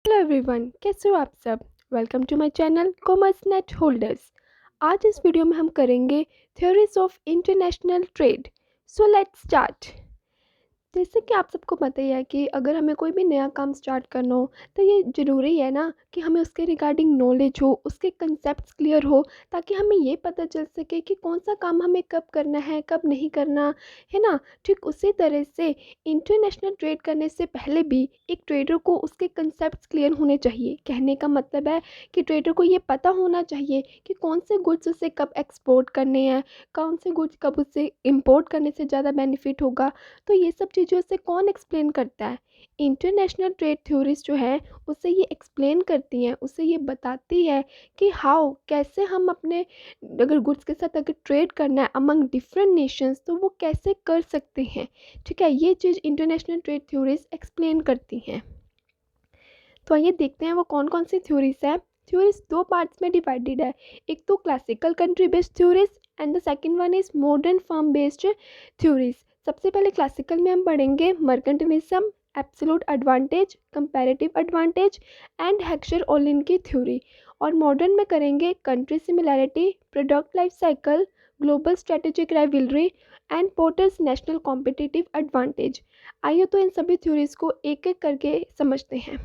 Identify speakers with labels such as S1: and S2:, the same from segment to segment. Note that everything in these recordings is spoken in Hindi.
S1: हेलो एवरीवन, कैसे हो आप सब। Welcome to my channel commerce net holders. आज इस वीडियो में हम करेंगे theories of international trade. So let's start. जैसे कि आप सबको पता ही है कि अगर हमें कोई भी नया काम स्टार्ट करना हो तो ये ज़रूरी है ना कि हमें उसके रिगार्डिंग नॉलेज हो, उसके कंसेप्ट्स क्लियर हो, ताकि हमें ये पता चल सके कि कौन सा काम हमें कब करना है, कब नहीं करना है ना। ठीक उसी तरह से इंटरनेशनल ट्रेड करने से पहले भी एक ट्रेडर को उसके कंसेप्ट्स क्लियर होने चाहिए। कहने का मतलब है कि ट्रेडर को ये पता होना चाहिए कि कौन से गुड्स उसे कब एक्सपोर्ट करने हैं, कौन से गुड्स कब उसे इम्पोर्ट करने से ज़्यादा बेनिफिट होगा। तो ये सब चीज़ों से कौन एक्सप्लेन करता है? इंटरनेशनल ट्रेड थ्योरीज जो है उसे ये एक्सप्लेन करती हैं, उसे ये बताती है कि हाउ कैसे हम अपने अगर गुड्स के साथ अगर ट्रेड करना है अमंग डिफरेंट नेशंस तो वो कैसे कर सकते हैं। ठीक है, ये चीज़ इंटरनेशनल ट्रेड थ्योरीज एक्सप्लेन करती हैं। तो आइए देखते हैं वो कौन कौन सी थ्योरीज है। थ्योरीज दो पार्ट्स में डिवाइडेड है। एक तो classical country based theories and the second one is modern firm based theories. सबसे पहले क्लासिकल में हम पढ़ेंगे mercantilism, absolute advantage, comparative advantage and Heckscher Ohlin की थ्योरी। और मॉडर्न में करेंगे country similarity, product life cycle, global strategic rivalry and porters national competitive advantage. आइए तो इन सभी थ्योरीज को एक एक करके समझते हैं।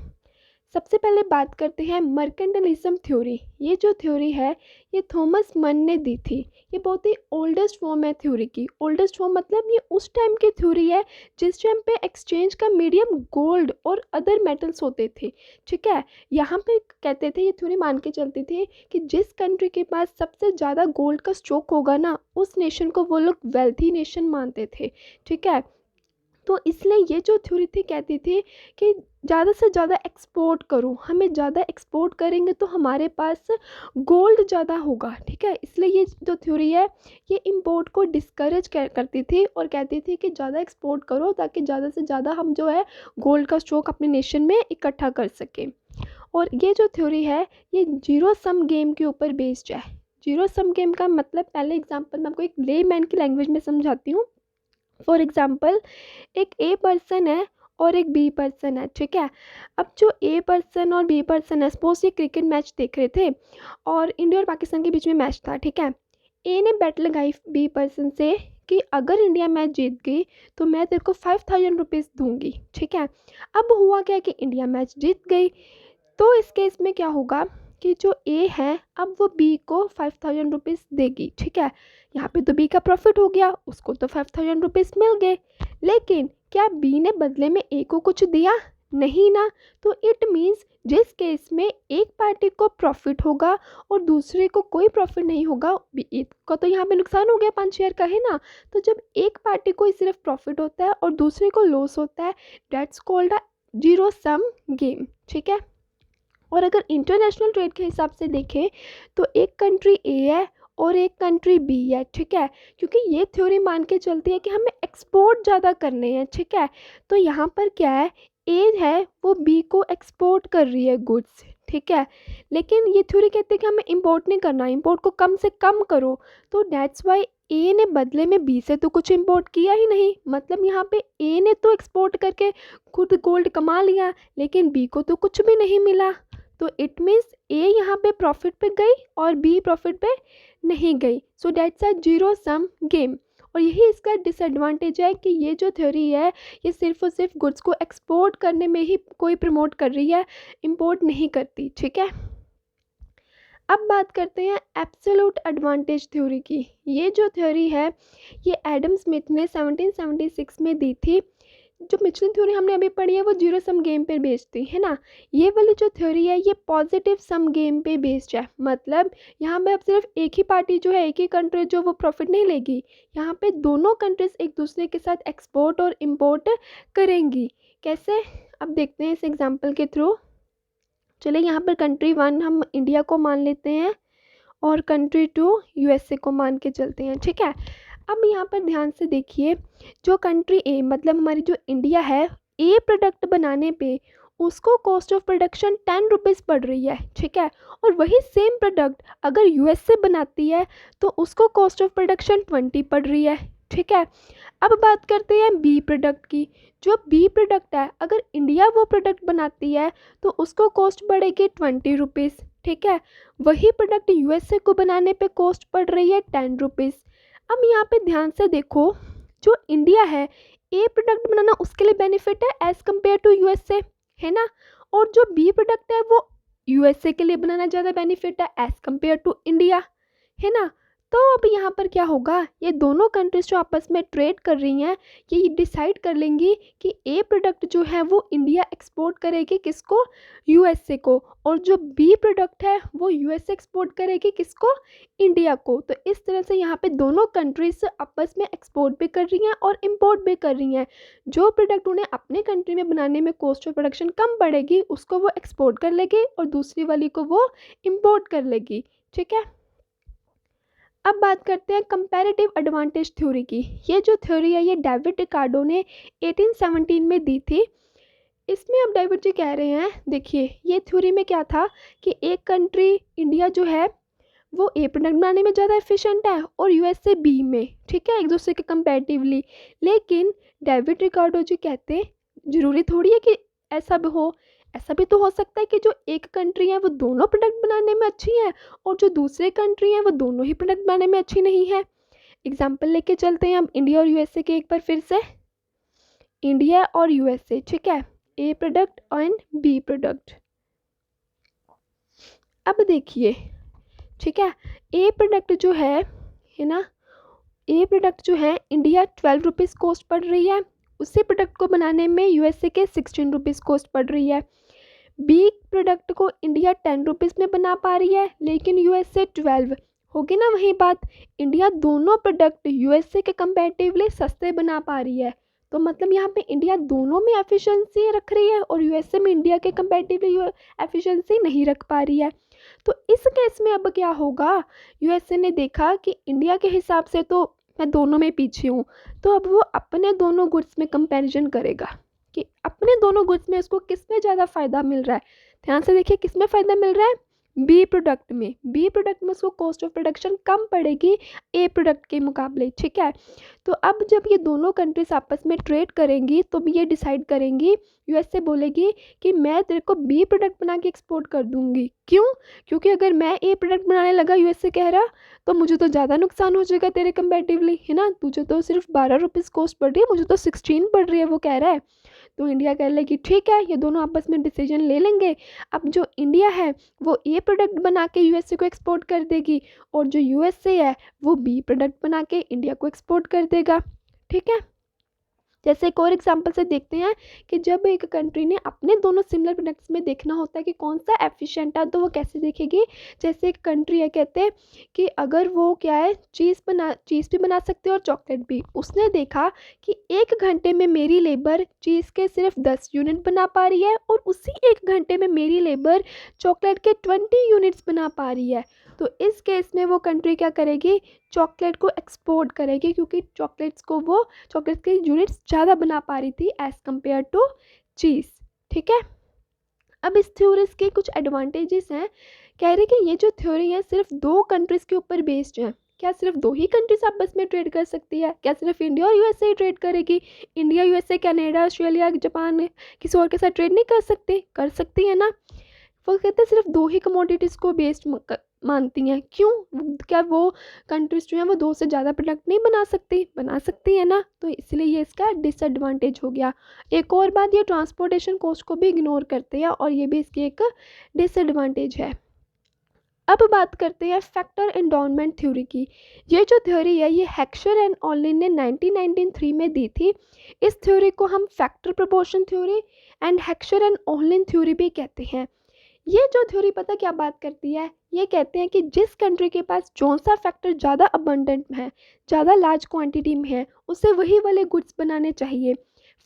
S1: सबसे पहले बात करते हैं मर्केंटलिज्म थ्योरी। ये जो थ्योरी है ये थॉमस मन ने दी थी। ये बहुत ही ओल्डेस्ट फॉर्म है थ्योरी की। ओल्डेस्ट फॉर्म मतलब ये उस टाइम की थ्योरी है जिस टाइम पे एक्सचेंज का मीडियम गोल्ड और अदर मेटल्स होते थे। ठीक है, यहाँ पे कहते थे, ये थ्योरी मान के चलती थी कि जिस कंट्री के पास सबसे ज़्यादा गोल्ड का स्टॉक होगा ना, उस नेशन को वो लोग वेल्थी नेशन मानते थे। ठीक है, तो इसलिए ये जो थ्योरी थी कहती थी कि ज़्यादा से ज़्यादा एक्सपोर्ट करो, हमें ज़्यादा एक्सपोर्ट करेंगे तो हमारे पास गोल्ड ज़्यादा होगा। ठीक है, इसलिए ये जो थ्योरी है ये इंपोर्ट को डिस्करेज करती थी और कहती थी कि ज़्यादा एक्सपोर्ट करो ताकि ज़्यादा से ज़्यादा हम जो है गोल्ड का स्टॉक अपने नेशन में इकट्ठा कर सकें। और ये जो थ्योरी है ये जीरो सम गेम के ऊपर बेस्ड है। जीरो सम गेम का मतलब पहले एग्जाम्पल मैं आपको एक ले मैन की लैंग्वेज में समझाती हूँ। फॉर एग्ज़ाम्पल, एक ए पर्सन है और एक बी पर्सन है। ठीक है, अब जो ए पर्सन और बी पर्सन है, सपोज ये क्रिकेट मैच देख रहे थे और इंडिया और पाकिस्तान के बीच में मैच था। ठीक है, ए ने बेट लगाई बी पर्सन से कि अगर इंडिया मैच जीत गई तो मैं तेरे को 5000 रुपीज़ दूंगी। ठीक है, अब हुआ क्या कि इंडिया मैच जीत गई, तो इस केस में क्या होगा कि जो ए है अब वो बी को 5000 रुपीज़ देगी। ठीक है, यहाँ पे तो बी का प्रॉफिट हो गया, उसको तो 5000 रुपीज़ मिल गए। लेकिन क्या बी ने बदले में ए को कुछ दिया? नहीं ना। तो इट मीन्स जिस केस में एक पार्टी को प्रॉफिट होगा और दूसरे को कोई प्रॉफिट नहीं होगा, एक का तो यहाँ पे नुकसान हो गया 5 शेयर का, है ना। तो जब एक पार्टी को ही सिर्फ प्रॉफिट होता है और दूसरे को लॉस होता है, that's called a zero sum game. ठीक है, और अगर इंटरनेशनल ट्रेड के हिसाब से देखें तो एक कंट्री ए है और एक कंट्री बी है। ठीक है, क्योंकि ये थ्योरी मान के चलती है कि हमें एक्सपोर्ट ज़्यादा करने हैं। ठीक है, तो यहाँ पर क्या है, ए है वो बी को एक्सपोर्ट कर रही है गुड्स। ठीक है, लेकिन ये थ्योरी कहती है कि हमें इंपोर्ट नहीं करना, इंपोर्ट को कम से कम करो। तो दैट्स वाई ए ने बदले में बी से तो कुछ इंपोर्ट किया ही नहीं। मतलब यहाँ पे ए ने तो एक्सपोर्ट करके खुद गोल्ड कमा लिया लेकिन बी को तो कुछ भी नहीं मिला। तो इट मीन्स ए यहाँ पे प्रॉफिट पे गई और बी प्रॉफिट पे नहीं गई। So that's a zero sum game. और यही इसका डिसएडवांटेज है कि ये जो थ्योरी है ये सिर्फ और सिर्फ गुड्स को एक्सपोर्ट करने में ही कोई प्रमोट कर रही है, इंपोर्ट नहीं करती। ठीक है, अब बात करते हैं एब्सोल्यूट एडवांटेज थ्योरी की। ये जो थ्योरी है ये एडम स्मिथ ने 1776 में दी थी। जो मिचलिन थ्योरी हमने अभी पढ़ी है वो जीरो सम गेम पे बेस्ड थी, है ना। ये वाली जो थ्योरी है ये पॉजिटिव सम गेम पे बेस्ड है। मतलब यहाँ पे अब सिर्फ एक ही पार्टी जो है, एक ही कंट्री जो वो प्रॉफिट नहीं लेगी, यहाँ पे दोनों कंट्रीज एक दूसरे के साथ एक्सपोर्ट और इम्पोर्ट करेंगी। कैसे, अब देखते हैं इस एग्जाम्पल के थ्रू। चलिए यहाँ पर कंट्री 1 हम इंडिया को मान लेते हैं और कंट्री 2 यूएसए को मान के चलते हैं। ठीक है, अब यहाँ पर ध्यान से देखिए, जो कंट्री ए मतलब हमारी जो इंडिया है, ए प्रोडक्ट बनाने पे उसको कॉस्ट ऑफ प्रोडक्शन 10 रुपीज़ पड़ रही है। ठीक है, और वही सेम प्रोडक्ट अगर यूएसए बनाती है तो उसको कॉस्ट ऑफ प्रोडक्शन 20 पड़ रही है। ठीक है। अब बात करते हैं बी प्रोडक्ट की। जो बी प्रोडक्ट है, अगर इंडिया वो प्रोडक्ट बनाती है तो उसको कॉस्ट पड़ेगी 20 रुपीज़, ठीक है। वही प्रोडक्ट यूएसए को बनाने पे कॉस्ट पड़ रही है 10 रुपीज़। अब यहाँ पे ध्यान से देखो, जो इंडिया है ए प्रोडक्ट बनाना उसके लिए बेनिफिट है एज़ कम्पेयर टू यूएसए, है ना। और जो बी प्रोडक्ट है वो यूएसए के लिए बनाना ज़्यादा बेनिफिट है एज़ कम्पेयर टू इंडिया, है ना। तो अब यहाँ पर क्या होगा, ये दोनों कंट्रीज जो आपस में ट्रेड कर रही हैं ये डिसाइड कर लेंगी कि ए प्रोडक्ट जो है वो इंडिया एक्सपोर्ट करेगी किसको, यूएसए को, और जो बी प्रोडक्ट है वो यूएसए एक्सपोर्ट करेगी किसको, इंडिया को। तो इस तरह से यहाँ पे दोनों कंट्रीज आपस में एक्सपोर्ट भी कर रही हैं और इम्पोर्ट भी कर रही हैं। जो प्रोडक्ट उन्हें अपने कंट्री में बनाने में कॉस्ट ऑफ प्रोडक्शन कम पड़ेगी उसको वो एक्सपोर्ट कर लेगी और दूसरी वाली को वो इम्पोर्ट कर लेगी, ठीक है। अब बात करते हैं कंपैरेटिव एडवांटेज थ्योरी की। ये जो थ्योरी है ये डेविड रिकार्डो ने 1817 में दी थी। इसमें अब डेविड जी कह रहे हैं, देखिए ये थ्योरी में क्या था कि एक कंट्री इंडिया जो है वो ए प्रोडक्ट बनाने में ज़्यादा एफिशिएंट है और यूएसए बी में, ठीक है, एक दूसरे के कंपैरेटिवली। लेकिन डेविड रिकार्डो जी कहते हैं ज़रूरी थोड़ी है कि ऐसा भी हो, ऐसा भी तो हो सकता है कि जो एक कंट्री है वो दोनों प्रोडक्ट बनाने में अच्छी है और जो दूसरे कंट्री है वो दोनों ही प्रोडक्ट बनाने में अच्छी नहीं है। एग्जाम्पल लेके चलते हैं हम इंडिया और यूएसए के एक बार फिर से। इंडिया और यूएसए, ठीक है, ए प्रोडक्ट एंड बी प्रोडक्ट। अब देखिए, ठीक है, ए प्रोडक्ट जो है ना, ए प्रोडक्ट जो है इंडिया 12 रुपीज़ कॉस्ट पड़ रही है, उसी प्रोडक्ट को बनाने में यूएसए के 16 रुपीज़ कॉस्ट पड़ रही है। बी प्रोडक्ट को इंडिया 10 रुपीज़ में बना पा रही है लेकिन यूएसए 12, होगी ना वही बात। इंडिया दोनों प्रोडक्ट यूएसए के कंपैरेटिवली सस्ते बना पा रही है, तो मतलब यहाँ पे इंडिया दोनों में एफिशिएंसी रख रही है और यूएसए में इंडिया के कंपैरेटिवली एफिशिएंसी नहीं रख पा रही है। तो इस केस में अब क्या होगा, यूएसए ने देखा कि इंडिया के हिसाब से तो मैं दोनों में पीछे हूँ, तो अब वो अपने दोनों गुड्स में कंपैरिजन करेगा कि अपने दोनों गुड्स में उसको किस में ज़्यादा फ़ायदा मिल रहा है। ध्यान से देखिए किस में फ़ायदा मिल रहा है, बी प्रोडक्ट में। बी प्रोडक्ट में उसको कॉस्ट ऑफ प्रोडक्शन कम पड़ेगी ए प्रोडक्ट के मुकाबले, ठीक है। तो अब जब ये दोनों कंट्रीज आपस में ट्रेड करेंगी तो भी ये डिसाइड करेंगी, यूएसए बोलेगी कि मैं तेरे को बी प्रोडक्ट बना के एक्सपोर्ट कर दूंगी। क्यों? क्योंकि अगर मैं ए प्रोडक्ट बनाने लगा, यूएसए कह रहा, तो मुझे तो ज़्यादा नुकसान हो जाएगा तेरे कंपेरेटिवली, है ना। तुझे तो सिर्फ 12 रुपीज़ कॉस्ट पड़ रही है, मुझे तो 16 पड़ रही है, वो कह रहा है। तो इंडिया कह लेगी ठीक है, ये दोनों आपस में डिसीजन ले लेंगे। अब जो इंडिया है वो ए प्रोडक्ट बना के यूएसए को एक्सपोर्ट कर देगी और जो यूएसए है वो बी प्रोडक्ट बना के इंडिया को एक्सपोर्ट कर देगा, ठीक है। जैसे एक और एग्जांपल से देखते हैं कि जब एक कंट्री ने अपने दोनों सिमिलर प्रोडक्ट्स में देखना होता है कि कौन सा एफिशिएंट है, तो वो कैसे देखेगी। जैसे एक कंट्री है, कहते हैं कि अगर वो क्या है, चीज़ भी बना सकते हैं और चॉकलेट भी। उसने देखा कि 1 घंटे में मेरी लेबर चीज़ के सिर्फ 10 यूनिट बना पा रही है और उसी 1 घंटे में मेरी लेबर चॉकलेट के 20 यूनिट्स बना पा रही है। तो इस केस में वो कंट्री क्या करेगी, चॉकलेट को एक्सपोर्ट करेगी, क्योंकि चॉकलेट्स के यूनिट्स ज़्यादा बना पा रही थी एज़ कम्पेयर टू चीज़, ठीक है। अब इस थ्योरीज के कुछ एडवांटेजेस हैं। कह रहे कि ये जो थ्योरी है सिर्फ 2 कंट्रीज़ के ऊपर बेस्ड है। क्या सिर्फ 2 ही कंट्रीज आपस में ट्रेड कर सकती है? क्या सिर्फ इंडिया और यूएसए ही ट्रेड करेगी? India, USA, Canada, Australia, Japan किसी और के साथ ट्रेड नहीं कर सकते? कर सकती है ना। वो कहते हैं सिर्फ 2 ही कमोडिटीज़ को बेस्ड मानती हैं। क्यों? क्या वो कंट्रीज जो हैं वो 2 से ज़्यादा प्रोडक्ट नहीं बना सकती है ना। तो इसलिए ये इसका डिसएडवांटेज हो गया। एक और बात, ये ट्रांसपोर्टेशन कॉस्ट को भी इग्नोर करते हैं और ये भी इसकी एक डिसएडवांटेज है। अब बात करते हैं फैक्टर एंडाउनमेंट थ्योरी की। ये जो थ्योरी है ये हेक्सर एंड ऑलिन ने 1993 में दी थी। इस थ्योरी को हम factor proportion theory and Heckscher and Ohlin theory भी कहते हैं। ये जो थ्योरी पता क्या बात करती है, ये कहते हैं कि जिस कंट्री के पास कौन सा फैक्टर ज़्यादा अबंडेंट है, ज़्यादा लार्ज क्वांटिटी में है, उसे वही वाले गुड्स बनाने चाहिए।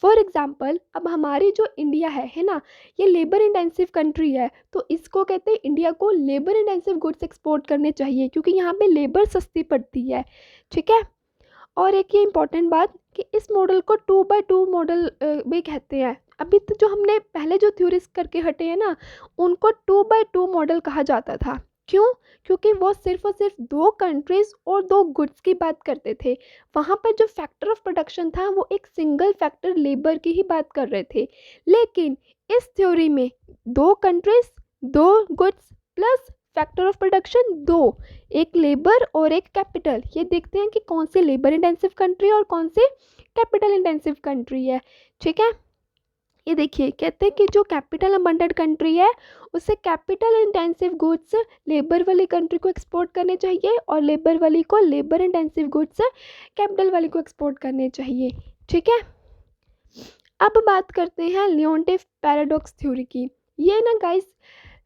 S1: फॉर एग्जांपल, अब हमारी जो इंडिया है ना, ये लेबर इंटेंसिव कंट्री है, तो इसको कहते हैं इंडिया को लेबर इंटेंसिव गुड्स एक्सपोर्ट करने चाहिए क्योंकि यहाँ पे लेबर सस्ती पड़ती है, ठीक है। और एक ये इम्पॉर्टेंट बात कि इस मॉडल को 2x2 मॉडल भी कहते हैं। अभी तो जो हमने पहले जो थ्योरीज करके हटे हैं ना, उनको 2x2 मॉडल कहा जाता था। क्यों? क्योंकि वो सिर्फ और सिर्फ दो कंट्रीज़ और दो गुड्स की बात करते थे। वहाँ पर जो फैक्टर ऑफ प्रोडक्शन था वो एक सिंगल फैक्टर लेबर की ही बात कर रहे थे। लेकिन इस थ्योरी में दो कंट्रीज़, दो goods plus factor of production दो, एक लेबर और एक कैपिटल। ये देखते हैं कि कौन सी लेबर इंटेंसिव कंट्री और कौन सी कैपिटल इंटेंसिव कंट्री है। ठीक है, ये देखिए कहते हैं कि जो कैपिटल अबंडेंट कंट्री है उसे कैपिटल इंटेंसिव गुड्स लेबर वाली कंट्री को एक्सपोर्ट करने चाहिए और लेबर वाली को लेबर इंटेंसिव गुड्स कैपिटल वाली को एक्सपोर्ट करने चाहिए। ठीक है, अब बात करते हैं लियोनटिफ पैराडॉक्स थ्योरी की। ये ना गाइस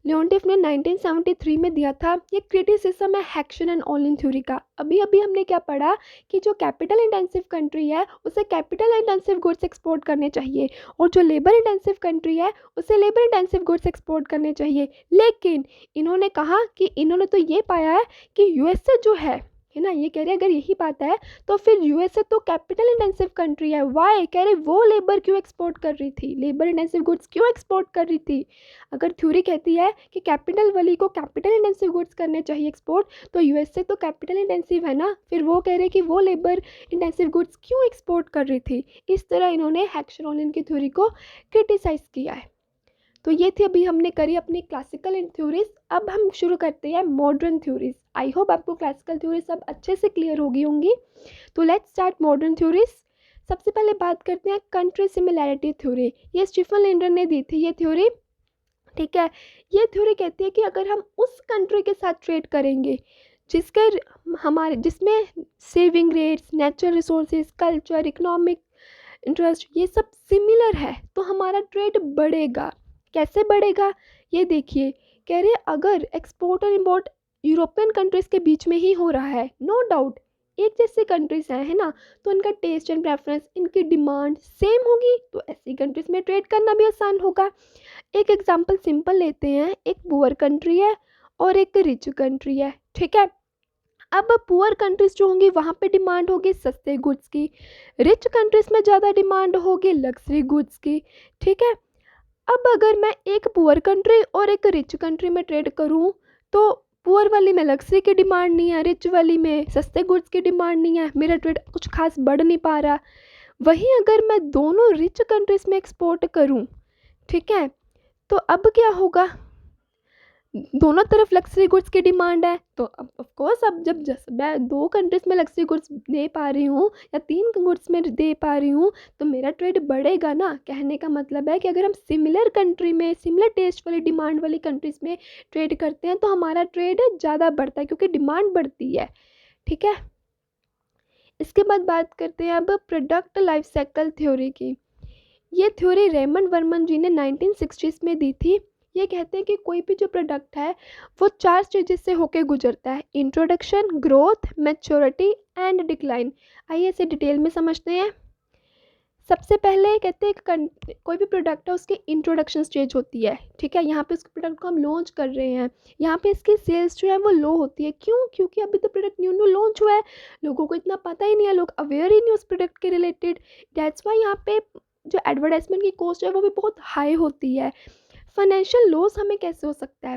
S1: लियोनटिफ ने 1973 में दिया था। ये क्रिटिसिज्म है हैक्शन एंड ऑलिन थ्योरी का। अभी अभी हमने क्या पढ़ा कि जो कैपिटल इंटेंसिव कंट्री है उसे कैपिटल इंटेंसिव गुड्स एक्सपोर्ट करने चाहिए और जो लेबर इंटेंसिव कंट्री है उसे लेबर इंटेंसिव गुड्स एक्सपोर्ट करने चाहिए। लेकिन इन्होंने कहा कि इन्होंने तो ये पाया है कि यूएसए जो है ना, ये कह रहे अगर यही बात है तो फिर यूएसए तो कैपिटल इंटेंसिव कंट्री है। वाई? कह रहे वो लेबर क्यों एक्सपोर्ट कर रही थी, लेबर इंटेंसिव गुड्स क्यों एक्सपोर्ट कर रही थी? अगर थ्योरी कहती है कि कैपिटल वाली को कैपिटल इंटेंसिव गुड्स करने चाहिए एक्सपोर्ट, तो यूएसए तो कैपिटल इंटेंसिव है ना, फिर वो कह रहे कि वो लेबर इंटेंसिव गुड्स क्यों एक्सपोर्ट कर रही थी। इस तरह इन्होंने हैक्शन की थ्योरी को क्रिटिसाइज़ किया है। तो ये थी अभी हमने करी अपनी क्लासिकल थ्योरीज। अब हम शुरू करते हैं मॉडर्न थ्योरीज। आई होप आपको क्लासिकल थ्योरीज सब अच्छे से क्लियर होगी। तो लेट्स स्टार्ट मॉडर्न थ्योरीज। सबसे पहले बात करते हैं कंट्री सिमिलैरिटी थ्योरी। ये स्टीफन लिंडर ने दी थी ये थ्योरी। ठीक है, ये थ्योरी कहती है कि अगर हम उस कंट्री के साथ ट्रेड करेंगे जिसमें saving rates, natural resources, culture, economic interest ये सब सिमिलर है, तो हमारा ट्रेड बढ़ेगा। कैसे बढ़ेगा? ये देखिए, कह रहे अगर एक्सपोर्ट और इम्पोर्ट यूरोपियन कंट्रीज़ के बीच में ही हो रहा है, नो डाउट एक जैसे कंट्रीज़ हैं, है ना, तो इनका टेस्ट एंड प्रेफरेंस, इनकी डिमांड सेम होगी, तो ऐसी कंट्रीज़ में ट्रेड करना भी आसान होगा। एक एग्जांपल सिंपल लेते हैं, एक पुअर कंट्री है और एक रिच कंट्री है। ठीक है, अब पुअर कंट्रीज़ जो होंगी वहाँ पे डिमांड होगी सस्ते गुड्स की, रिच कंट्रीज़ में ज़्यादा डिमांड होगी लग्जरी गुड्स की। ठीक है, अब अगर मैं एक पुअर कंट्री और एक रिच कंट्री में ट्रेड करूं, तो पुअर वाली में लग्जरी की डिमांड नहीं है, रिच वाली में सस्ते गुड्स की डिमांड नहीं है, मेरा ट्रेड कुछ खास बढ़ नहीं पा रहा। वहीं अगर मैं दोनों रिच कंट्रीज़ में एक्सपोर्ट करूं, ठीक है, तो अब क्या होगा? दोनों तरफ लग्जरी गुड्स की डिमांड है, तो अब ऑफ कोर्स अब जब मैं दो कंट्रीज़ में लग्जरी गुड्स दे पा रही हूँ या तीन गुड्स में दे पा रही हूँ, तो मेरा ट्रेड बढ़ेगा ना। कहने का मतलब है कि अगर हम सिमिलर कंट्री में, सिमिलर टेस्ट वाली डिमांड वाली कंट्रीज़ में ट्रेड करते हैं तो हमारा ट्रेड ज़्यादा बढ़ता है क्योंकि डिमांड बढ़ती है। ठीक है, इसके बाद बात करते हैं अब प्रोडक्ट लाइफ साइकिल थ्योरी की। ये थ्योरी रेमंड वर्मन जी ने 1960s में दी थी। ये कहते हैं कि कोई भी जो प्रोडक्ट है वो 4 स्टेजेस से होके गुजरता है, introduction, growth, maturity and decline. आइए इसे डिटेल में समझते हैं। सबसे पहले कहते हैं कि कोई भी प्रोडक्ट है उसकी इंट्रोडक्शन स्टेज होती है। ठीक है, यहाँ पे उस प्रोडक्ट को हम लॉन्च कर रहे हैं, यहाँ पे इसकी सेल्स जो है वो लो होती है। क्यों? क्योंकि अभी तो प्रोडक्ट न्यू न्यू लॉन्च हुआ है, लोगों को इतना पता ही नहीं है, लोग अवेयर ही नहीं उस प्रोडक्ट के रिलेटेड। दैट्स वाई यहाँ पे जो एडवर्टाइजमेंट की कॉस्ट है वो भी बहुत हाई होती है। फाइनेंशियल लॉस हमें कैसे हो सकता है?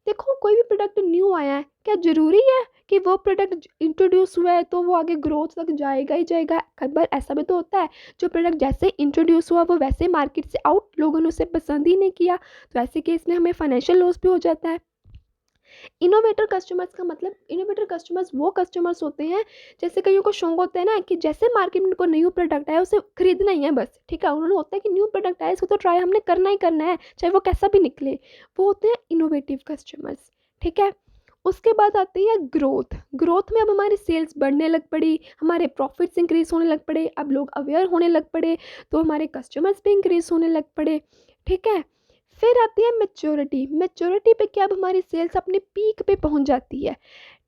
S1: देखो, कोई भी प्रोडक्ट न्यू आया है, क्या ज़रूरी है कि वो प्रोडक्ट इंट्रोड्यूस हुआ है तो वो आगे ग्रोथ तक जाएगा ही जाएगा? कई बार ऐसा भी तो होता है जो प्रोडक्ट जैसे इंट्रोड्यूस हुआ वो वैसे मार्केट से आउट, लोगों ने उसे पसंद ही नहीं किया, तो ऐसे केस में हमें फाइनेंशियल लॉस भी हो जाता है। इनोवेटर कस्टमर्स का मतलब, इनोवेटर कस्टमर्स वो कस्टमर्स होते हैं, जैसे कईयों को शौक होता है ना कि जैसे मार्केट में उनको न्यू प्रोडक्ट आया उसे खरीदना ही है बस। ठीक है, उन्होंने होता है कि न्यू प्रोडक्ट आया इसको तो ट्राई हमने करना ही करना है, चाहे वो कैसा भी निकले। वो होते हैं इनोवेटिव कस्टमर्स। ठीक है, उसके बाद आती है ग्रोथ। ग्रोथ में अब हमारी सेल्स बढ़ने लग पड़ी, हमारे प्रॉफिट्स इंक्रीज होने लग पड़े, अब लोग अवेयर होने लग पड़े, तो हमारे कस्टमर्स भी इंक्रीज होने लग पड़े। ठीक है, फिर आती है मैच्योरिटी। मैच्योरिटी पे क्या, अब हमारी सेल्स अपने पीक पे पहुंच जाती है।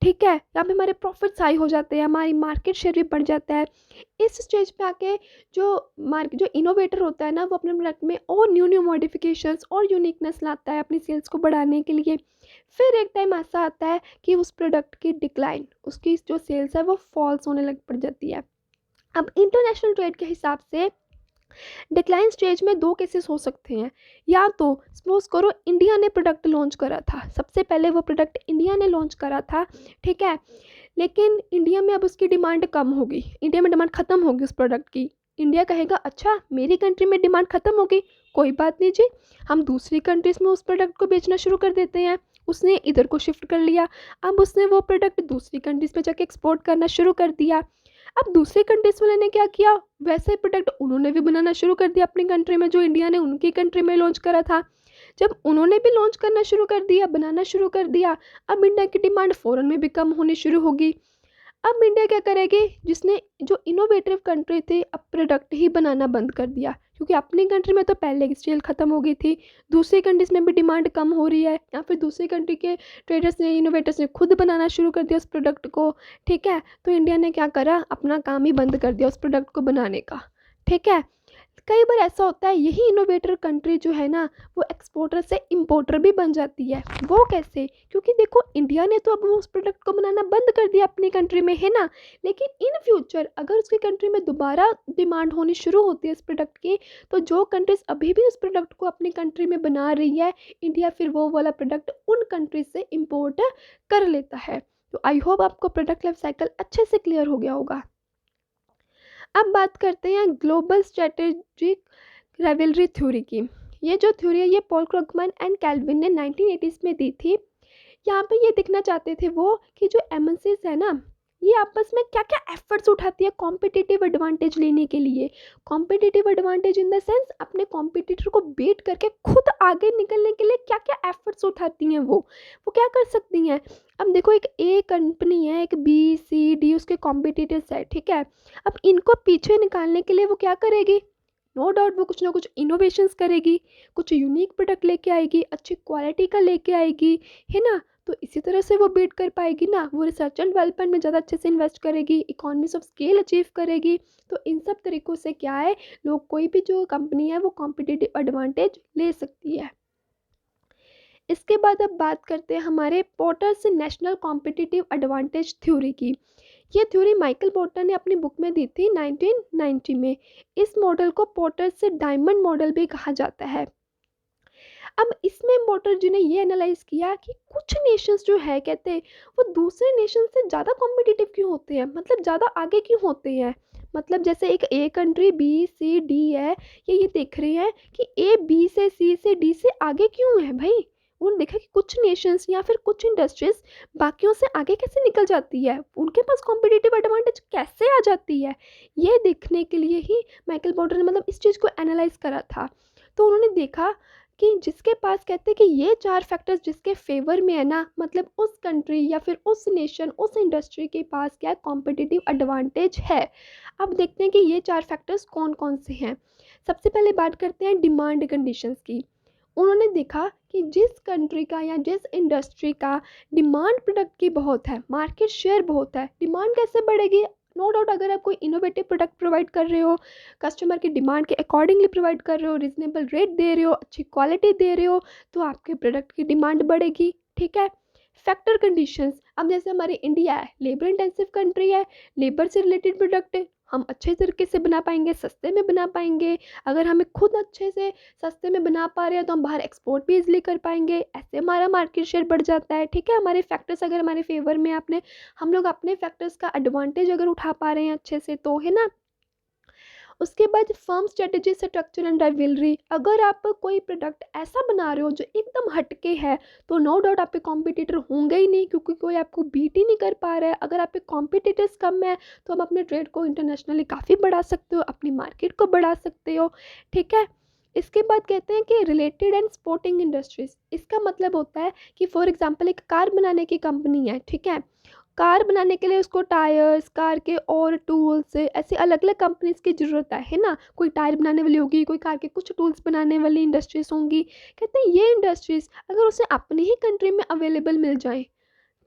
S1: ठीक है, यहाँ पे हमारे प्रॉफिट्स हाई हो जाते हैं, हमारी मार्केट शेयर भी बढ़ जाता है। इस स्टेज पे आके जो इनोवेटर होता है ना, वो अपने प्रोडक्ट में और न्यू न्यू मॉडिफिकेशंस और यूनिकनेस लाता है अपनी सेल्स को बढ़ाने के लिए। फिर एक टाइम ऐसा आता है कि उस प्रोडक्ट की डिक्लाइन, उसकी जो सेल्स है वो फॉल्स होने लग पड़ जाती है। अब इंटरनेशनल ट्रेड के हिसाब से डिक्लाइन स्टेज में दो केसेस हो सकते हैं, या तो सपोज करो इंडिया ने प्रोडक्ट लॉन्च करा था, सबसे पहले वो प्रोडक्ट इंडिया ने लॉन्च करा था, ठीक है, लेकिन इंडिया में अब उसकी डिमांड कम होगी, इंडिया में डिमांड ख़त्म होगी उस प्रोडक्ट की। इंडिया कहेगा अच्छा मेरी कंट्री में डिमांड ख़त्म होगी, कोई बात नहीं जी, हम दूसरी कंट्रीज़ में उस प्रोडक्ट को बेचना शुरू कर देते हैं। उसने इधर को शिफ्ट कर लिया, अब उसने वो प्रोडक्ट दूसरी कंट्रीज़ में जाके एक्सपोर्ट करना शुरू कर दिया। अब दूसरी कंट्रीज़ वाले ने क्या किया, वैसे प्रोडक्ट उन्होंने भी बनाना शुरू कर दिया अपनी कंट्री में, जो इंडिया ने उनकी कंट्री में लॉन्च करा था। जब उन्होंने भी लॉन्च करना शुरू कर दिया, बनाना शुरू कर दिया, अब इंडिया की डिमांड फ़ौरन में भी कम होनी शुरू होगी। अब इंडिया क्या करेगी, जिसने जो इनोवेटिव कंट्री थी अब प्रोडक्ट ही बनाना बंद कर दिया, क्योंकि अपनी कंट्री में तो पहले की सेल ख़त्म हो गई थी, दूसरी कंट्रीज़ में भी डिमांड कम हो रही है, या फिर दूसरी कंट्री के ट्रेडर्स ने, इनोवेटर्स ने खुद बनाना शुरू कर दिया उस प्रोडक्ट को, ठीक है। तो इंडिया ने क्या करा, अपना काम ही बंद कर दिया उस प्रोडक्ट को बनाने का, ठीक है। कई बार ऐसा होता है, यही इनोवेटर कंट्री जो है ना, वो एक्सपोर्टर से इंपोर्टर भी बन जाती है। वो कैसे, क्योंकि देखो इंडिया ने तो अब उस प्रोडक्ट को बनाना बंद कर दिया अपनी कंट्री में, है ना, लेकिन इन फ्यूचर अगर उसकी कंट्री में दोबारा डिमांड होनी शुरू होती है इस प्रोडक्ट की, तो जो कंट्रीज अभी भी उस प्रोडक्ट को अपनी कंट्री में बना रही है, इंडिया फिर वो वाला प्रोडक्ट उन कंट्रीज से इम्पोर्ट कर लेता है। तो आई होप आपको प्रोडक्ट लाइफ साइकिल अच्छे से क्लियर हो गया होगा। अब बात करते हैं ग्लोबल स्ट्रेटेजिक राइवलरी थ्योरी की। ये जो थ्योरी है ये पॉल क्रुगमैन एंड कैल्विन ने 1980s में दी थी। यहाँ पे ये दिखना चाहते थे वो कि जो एमएनसीज है ना, ये आपस में क्या क्या एफर्ट्स उठाती है कॉम्पिटिटिव एडवांटेज लेने के लिए। Competitive advantage in the sense अपने कॉम्पिटिटर को बीट करके खुद आगे निकलने के लिए क्या क्या एफर्ट्स उठाती हैं वो क्या कर सकती हैं। अब देखो एक ए कंपनी है, एक बी सी डी उसके कॉम्पिटिटर्स है, ठीक है। अब इनको पीछे निकालने के लिए वो क्या करेगी, नो डाउट वो कुछ ना कुछ इनोवेशंस करेगी, कुछ यूनिक प्रोडक्ट लेके आएगी, अच्छी क्वालिटी का लेके आएगी, है ना। तो इसी तरह से वो बीट कर पाएगी ना, वो रिसर्च एंड डेवलपमेंट में ज़्यादा अच्छे से इन्वेस्ट करेगी, इकोनॉमीज ऑफ स्केल अचीव करेगी। तो इन सब तरीक़ों से क्या है, लोग कोई भी जो कंपनी है वो कॉम्पिटिटिव एडवांटेज ले सकती है। इसके बाद अब बात करते हैं हमारे porters national competitive advantage theory की। ये थ्योरी माइकल पोर्टर ने अपनी बुक में दी थी 1990 में। इस मॉडल को पोर्टर्स से डायमंड मॉडल भी कहा जाता है। अब इसमें पोर्टर जी ने ये एनालाइज किया कि कुछ नेशंस जो है कहते हैं वो दूसरे नेशन से ज़्यादा कॉम्पिटिटिव क्यों होते हैं, मतलब ज़्यादा आगे क्यों होते हैं। मतलब जैसे एक A country B C D है, ये देख रहे हैं कि ए बी से सी से डी से आगे क्यों है भाई। उन्होंने देखा कि कुछ नेशंस या फिर कुछ इंडस्ट्रीज बाकियों से आगे कैसे निकल जाती है, उनके पास कॉम्पिटिटिव एडवांटेज कैसे आ जाती है। ये देखने के लिए ही माइकल पोर्टर ने मतलब इस चीज़ को एनालाइज करा था। तो उन्होंने देखा कि जिसके पास कहते हैं कि ये चार फैक्टर्स जिसके फेवर में है ना, मतलब उस कंट्री या फिर उस नेशन उस इंडस्ट्री के पास क्या कॉम्पिटिटिव एडवांटेज है। अब देखते हैं कि ये चार फैक्टर्स कौन कौन से हैं। सबसे पहले बात करते हैं डिमांड कंडीशंस की। उन्होंने देखा कि जिस कंट्री का या जिस इंडस्ट्री का डिमांड प्रोडक्ट की बहुत है, मार्केट शेयर बहुत है, डिमांड कैसे बढ़ेगी। नो डाउट अगर आप कोई इनोवेटिव प्रोडक्ट प्रोवाइड कर रहे हो, कस्टमर की डिमांड के अकॉर्डिंगली प्रोवाइड कर रहे हो, रिजनेबल रेट दे रहे हो, अच्छी क्वालिटी दे रहे हो, तो आपके प्रोडक्ट की डिमांड बढ़ेगी, ठीक है। फैक्टर कंडीशंस, अब जैसे हमारी इंडिया है लेबर इंटेंसिव कंट्री है, लेबर से रिलेटेड प्रोडक्ट है, हम अच्छे तरीके से बना पाएंगे, सस्ते में बना पाएंगे। अगर हमें खुद अच्छे से सस्ते में बना पा रहे हैं तो हम बाहर एक्सपोर्ट भी इजीली कर पाएंगे, ऐसे हमारा मार्केट शेयर बढ़ जाता है, ठीक है। हमारे फैक्टर्स अगर हमारे फेवर में आपने हम लोग अपने फैक्टर्स का एडवांटेज अगर उठा पा रहे हैं अच्छे से, तो है ना। उसके बाद firm strategy structure and rivalry, अगर आप कोई प्रोडक्ट ऐसा बना रहे हो जो एकदम हटके है, तो नो डाउट आपके कॉम्पिटिटर होंगे ही नहीं, क्योंकि कोई आपको बीट ही नहीं कर पा रहा है। अगर आपके कॉम्पिटिटर्स कम है तो आप अपने ट्रेड को इंटरनेशनली काफ़ी बढ़ा सकते हो, अपनी मार्केट को बढ़ा सकते हो, ठीक है। इसके बाद कहते हैं कि रिलेटेड एंड स्पोर्टिंग इंडस्ट्रीज, इसका मतलब होता है कि फॉर एग्जांपल एक कार बनाने की कंपनी है, ठीक है। कार बनाने के लिए उसको टायर्स, कार के और टूल्स, ऐसे अलग अलग कंपनीज की ज़रूरत है ना। कोई टायर बनाने वाली होगी, कोई कार के कुछ टूल्स बनाने वाली इंडस्ट्रीज होंगी। कहते हैं ये इंडस्ट्रीज़ अगर उसे अपनी ही कंट्री में अवेलेबल मिल जाए,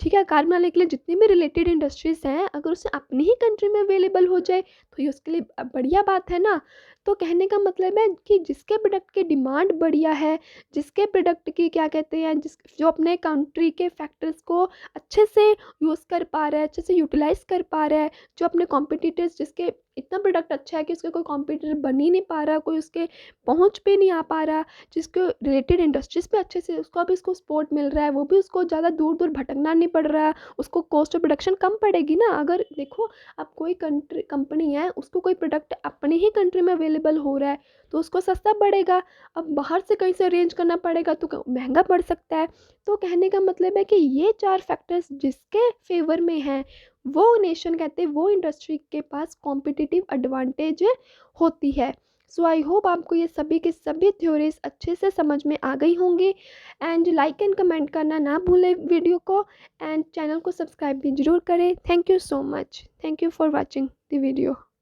S1: ठीक है, कार बनाने के लिए जितनी भी रिलेटेड इंडस्ट्रीज़ हैं अगर उसे अपनी ही कंट्री में अवेलेबल हो जाए, तो ये उसके लिए बढ़िया बात है ना। तो कहने का मतलब है कि जिसके प्रोडक्ट की डिमांड बढ़िया है, जिसके प्रोडक्ट की क्या कहते हैं, जो अपने कंट्री के फैक्टर्स को अच्छे से यूज़ कर पा रहा है, अच्छे से यूटिलाइज़ कर पा रहा है, जो अपने कॉम्पिटिटर्स जिसके इतना प्रोडक्ट अच्छा है कि उसके कोई कॉम्पिटिटर बन ही नहीं पा रहा, कोई उसके पहुंच पे नहीं आ पा रहा, जिसको रिलेटेड इंडस्ट्रीज पे अच्छे से उसको अभी उसको सपोर्ट मिल रहा है, वो भी उसको ज़्यादा दूर दूर भटकना नहीं पड़ रहा, उसको कॉस्ट ऑफ प्रोडक्शन कम पड़ेगी ना। अगर देखो, अब कोई कंपनी है, उसको कोई प्रोडक्ट अपनी ही कंट्री में अवेलेबल हो रहा है तो उसको सस्ता पड़ेगा। अब बाहर से कहीं से अरेंज करना पड़ेगा तो महंगा पड़ सकता है। तो कहने का मतलब है कि ये 4 फैक्टर्स जिसके फेवर में हैं, वो नेशन कहते हैं, वो इंडस्ट्री के पास कॉम्पिटिटिव एडवांटेज होती है। सो आई होप आपको ये सभी के सभी थ्योरीज अच्छे से समझ में आ गई होंगी। एंड लाइक एंड कमेंट करना ना भूलें वीडियो को, एंड चैनल को सब्सक्राइब भी ज़रूर करें। Thank you so much. Thank you for watching the video.